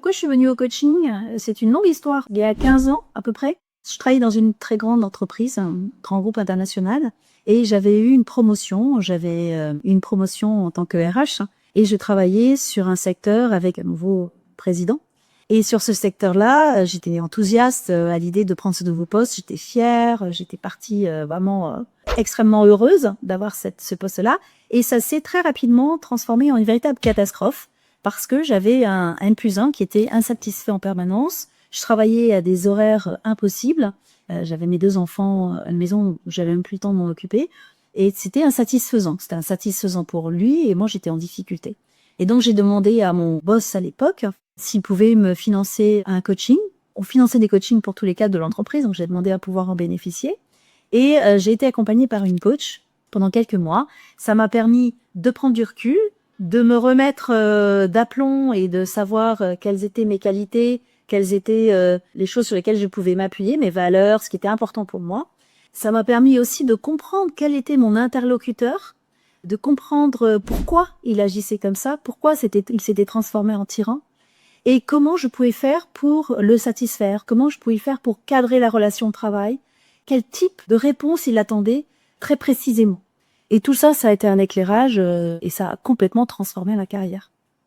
pourquoi je suis venue au coaching? C'est une longue histoire. Il y a 15 ans, à peu près, je travaillais dans une très grande entreprise, un grand groupe international, et j'avais eu une promotion. J'avais une promotion en tant que RH, et je travaillais sur un secteur avec un nouveau président. Et sur ce secteur-là, j'étais enthousiaste à l'idée de prendre ce nouveau poste. J'étais fière, j'étais partie vraiment extrêmement heureuse d'avoir ce poste-là. Et ça s'est très rapidement transformé en une véritable catastrophe parce que j'avais un N+1 qui était insatisfait en permanence. Je travaillais à des horaires impossibles. J'avais mes 2 enfants à la maison, j'avais même plus le temps de m'en occuper. Et c'était insatisfaisant. C'était insatisfaisant pour lui et moi, j'étais en difficulté. Et donc, j'ai demandé à mon boss à l'époque s'il pouvait me financer un coaching. On finançait des coachings pour tous les cadres de l'entreprise, donc j'ai demandé à pouvoir en bénéficier. Et j'ai été accompagnée par une coach pendant quelques mois. Ça m'a permis de prendre du recul, de me remettre d'aplomb et de savoir quelles étaient mes qualités, quelles étaient les choses sur lesquelles je pouvais m'appuyer, mes valeurs, ce qui était important pour moi. Ça m'a permis aussi de comprendre quel était mon interlocuteur, de comprendre pourquoi il agissait comme ça, pourquoi il s'était transformé en tyran, et comment je pouvais faire pour le satisfaire, comment je pouvais faire pour cadrer la relation de travail, quel type de réponse il attendait très précisément. Et tout ça, ça a été un éclairage et ça a complètement transformé ma carrière.